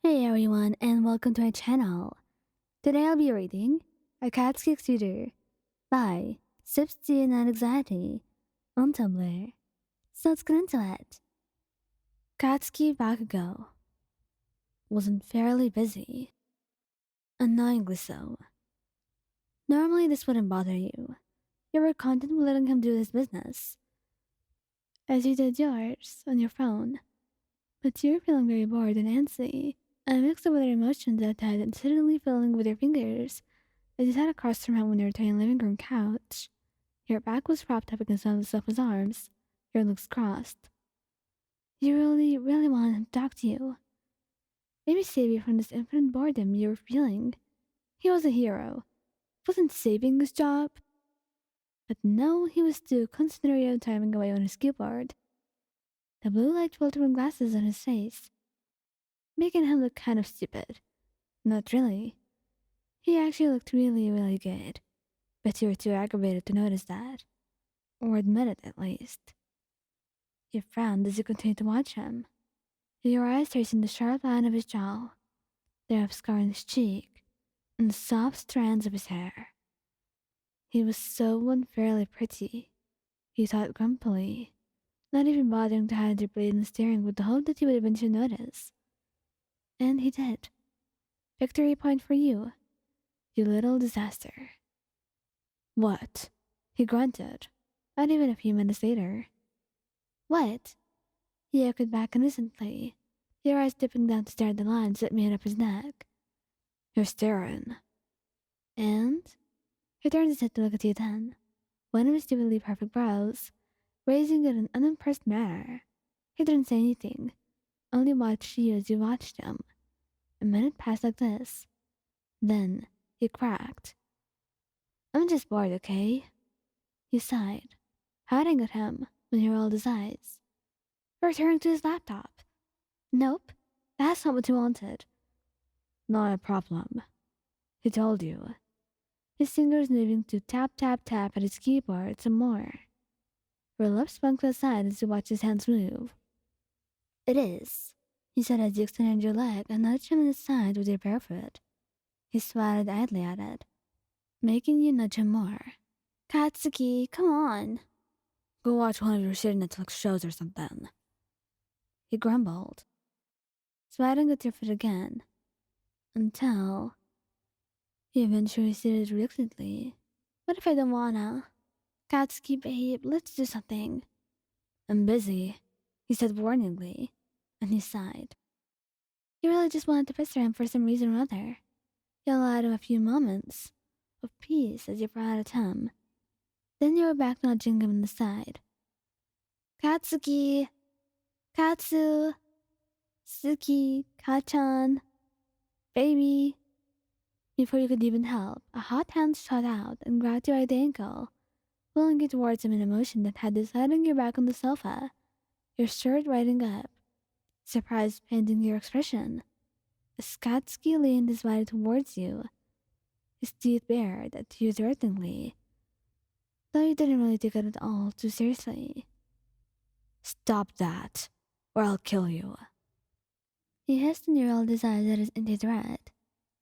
Hey everyone, and welcome to my channel. Today I'll be reading A Cat's Kick Tutor by Sipsty and Anxiety on Tumblr. So let's get into it. Katsuki Bakugou wasn't fairly busy. Annoyingly so. Normally this wouldn't bother you. You were content with letting him do his business, as you did yours on your phone. But you're feeling very bored and antsy, and mixed up with your emotions that had suddenly filling with your fingers as you sat across from him on your tiny living room couch. Your back was propped up against one of the sofa's arms, your legs crossed. You really, really wanted him to talk to you. Maybe save you from this infinite boredom you were feeling. He was a hero. Wasn't saving his job. But no, he was too concentrated on timing away on his keyboard. The blue light filtering glasses on his face, making him look kind of stupid. Not really. He actually looked really, really good. But you were too aggravated to notice that. Or admit it, at least. You frowned as you continued to watch him, your eyes tracing the sharp line of his jaw, the rough scar on his cheek, and the soft strands of his hair. He was so unfairly pretty, he thought grumpily, not even bothering to hide your blade in the steering with the hope that he would eventually notice. And he did. Victory point for you, you little disaster. What? He grunted, not even a few minutes later. What? He echoed back innocently, your eyes dipping down to stare at the lines that made up his neck. You're staring. And? He turned his head to look at you then, one of his stupidly perfect brows, raising in an unimpressed manner. He didn't say anything, only watched you as you watched him. A minute passed like this. Then he cracked. I'm just bored, okay? He sighed, hiding at him when he rolled his eyes, returning to his laptop. Nope, that's not what you wanted. Not a problem, he told you, his fingers moving to tap tap tap at his keyboard some more. Your lips spun to the side as you watched his hands move. It is, he said as you extended your leg and nudged him in the side with your bare foot. He swatted idly at it, making you nudge him more. Katsuki, come on. Go watch one of your shitty Netflix shows or something. He grumbled, swatting at your foot again, until he eventually stated reluctantly. What if I don't wanna? Katsuki, babe, let's do something. I'm busy, he said warningly, and he sighed. He really just wanted to pester him for some reason or other. You allowed him a few moments of peace as you brought at him. Then you were back nudging him in the side. Katsuki! Katsu! Suki! Kachan! Baby! Before you could even help, a hot hand shot out and grabbed you by the ankle, pulling you towards him in a motion that had you sliding your back on the sofa, your shirt riding up, surprise painting your expression. As Katsuki leaned his body towards you, his teeth bared at you threateningly, though you didn't really take it at all too seriously. Stop that, or I'll kill you. He hissed and you rolled his eyes at his empty threat,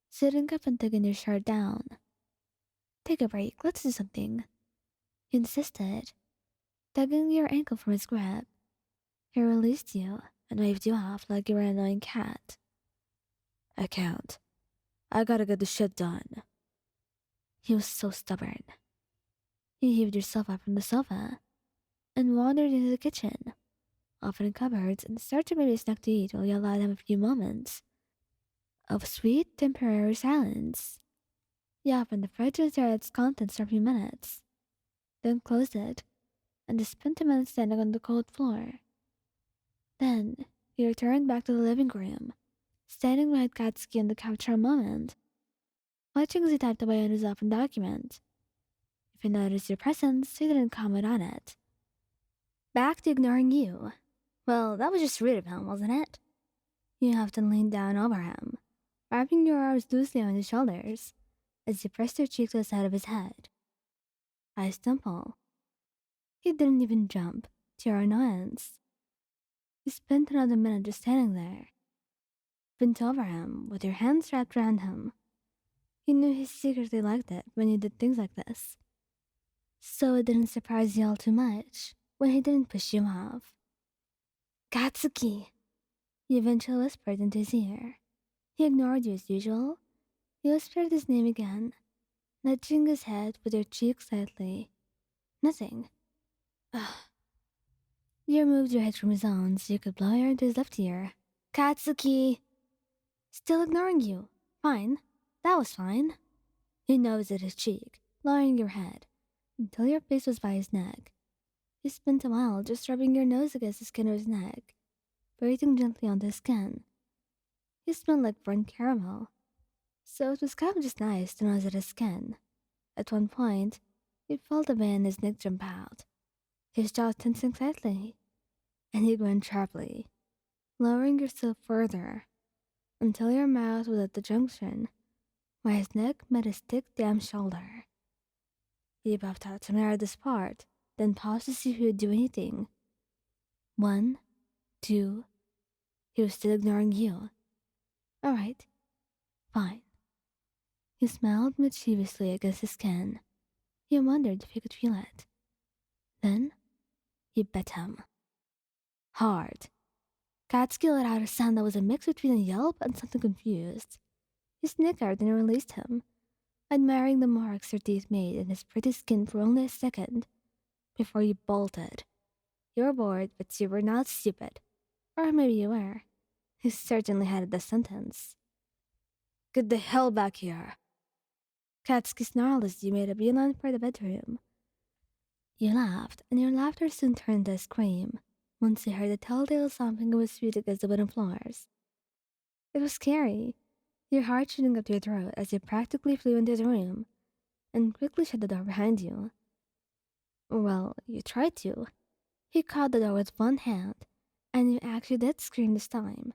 sitting up and taking your shirt down. Take a break, let's do something, he insisted, tugging your ankle from his grip. He released you and waved you off like you were an annoying cat. I can't. I gotta get the shit done. He was so stubborn. You heaved yourself up from the sofa and wandered into the kitchen, opening cupboards and started maybe a snack to eat while you allowed him a few moments of sweet temporary silence. You opened the fridge and stared at its contents for a few minutes, then closed it and just spent a minute standing on the cold floor. Then you returned back to the living room, standing behind Katsuki on the couch for a moment, watching as he typed away on his open document. If he noticed your presence, he didn't comment on it. Back to ignoring you. Well, that was just rude of him, wasn't it? You often leaned down over him, wrapping your arms loosely on his shoulders as you pressed your cheek to the side of his head. I stumble. He didn't even jump, to your annoyance. He spent another minute just standing there, bent over him with your hands wrapped around him. You knew he secretly liked it when you did things like this, so it didn't surprise you all too much when he didn't push you off. Katsuki! You eventually whispered into his ear. He ignored you as usual. You whispered his name again, nudging his head with your cheek slightly. Nothing. Ugh. You removed your head from his own so you could blow air into his left ear. Katsuki! Still ignoring you. Fine. That was fine. He nosed at his cheek, lowering your head, until your face was by his neck. You spent a while just rubbing your nose against the skin of his neck, breathing gently on the skin. You smelled like burnt caramel, so it was kind of just nice to nose at his skin. At one point, you felt the vein in his neck jump out, his jaw tensing slightly, and he grinned sharply, lowering yourself further until your mouth was at the junction where his neck met his thick damn shoulder. He buffed out to narrow this part, then paused to see if he would do anything. 1, 2. He was still ignoring you. Alright, fine. He smiled mischievously against his skin. He wondered if he could feel it. Then, he bit him. Hard. Katsuki let out a sound that was a mix between a yelp and something confused. He snickered and released him, admiring the marks your teeth made in his pretty skin for only a second, before you bolted. You were bored, but you were not stupid. Or maybe you were. He certainly had the sentence. Get the hell back here. Katsuki snarled as you made a beeline for the bedroom. You laughed, and your laughter soon turned to a scream once you heard the telltale stomping of his feet against the wooden floors. It was scary, your heart shooting up to your throat as you practically flew into the room and quickly shut the door behind you. Well, you tried to. He caught the door with one hand, and you actually did scream this time,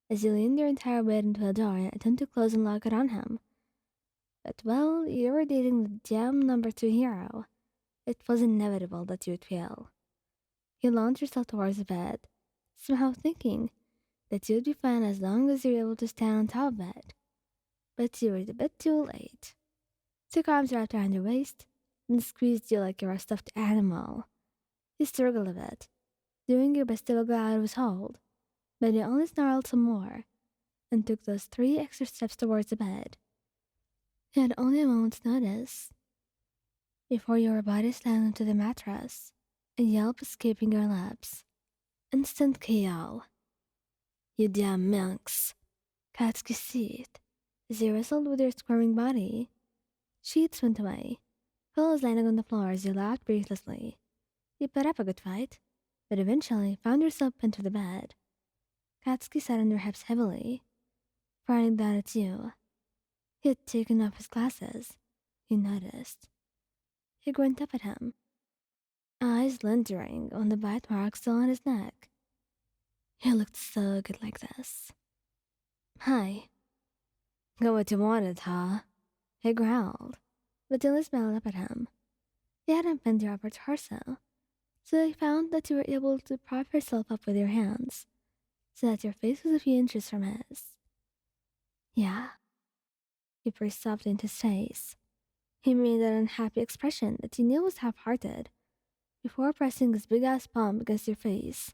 as you leaned your entire weight into the door and attempted to close and lock it on him. But well, you were dating the damn number 2 hero. It was inevitable that you would fail. You launched yourself towards the bed, somehow thinking that you'd be fine as long as you were able to stand on top of it. But you were a bit too late. Took arms wrapped around your waist and squeezed you like you were a stuffed animal. You struggled a bit, doing your best to wiggle out of his hold, but you only snarled some more and took those 3 extra steps towards the bed. You had only a moment's notice before your body slammed into the mattress, a yelp escaping your lips. Instant KO. You damn minx. Katsuki seethed as you wrestled with your squirming body. Sheets went away. Pillows landing on the floor as you laughed breathlessly. You put up a good fight, but eventually found yourself pinned to the bed. Katsuki sat on your hips heavily, frowning down at you. He had taken off his glasses. You noticed. You grinned up at him, eyes lingering on the bite mark still on his neck. He looked so good like this. Hi. Got what you wanted, huh? He growled, but Dilly smiled up at him. You hadn't pinned your upper torso, so he found that you were able to prop yourself up with your hands, so that your face was a few inches from his. Yeah. He pressed softly into his face. He made that unhappy expression that you knew was half-hearted, before pressing his big-ass palm against your face,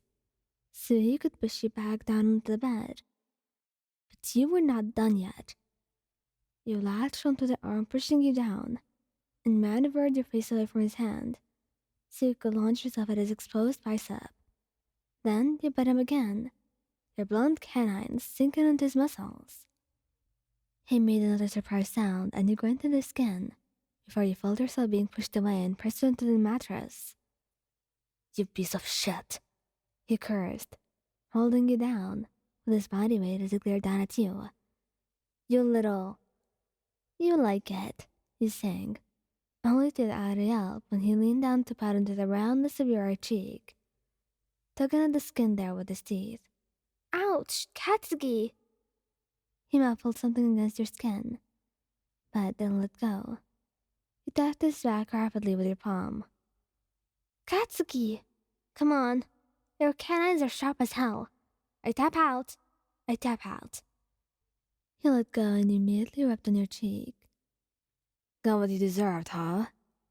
so he could push you back down onto the bed. But you were not done yet. You latched onto the arm pushing you down, and maneuvered your face away from his hand, so you could launch yourself at his exposed bicep. Then you bit him again, your blunt canines sinking into his muscles. He made another surprised sound, and you grinned into his skin, before you felt yourself being pushed away and pressed into the mattress. You piece of shit, he cursed, holding you down with his body weight as he glared down at you. You little... You like it, he sang, only to add a yelp when he leaned down to pat into the roundness of your right cheek, tugging at the skin there with his teeth. Ouch, Katsuki! He muffled something against your skin, but didn't let go. You tapped his back rapidly with your palm. Katsuki! Come on. Your canines are sharp as hell. I tap out. I tap out. He let go and immediately rubbed on your cheek. Got what you deserved, huh?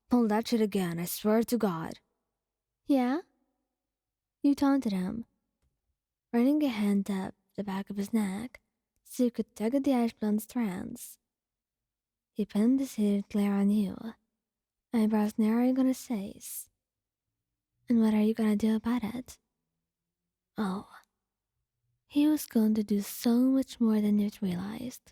Pull that shit again, I swear to God. Yeah? You taunted him, running a hand up the back of his neck so you could tug at the ash blonde strands. He pinned his heated glare on you, eyebrows narrowing on his face. And what are you gonna do about it? Oh, he was going to do so much more than you realized.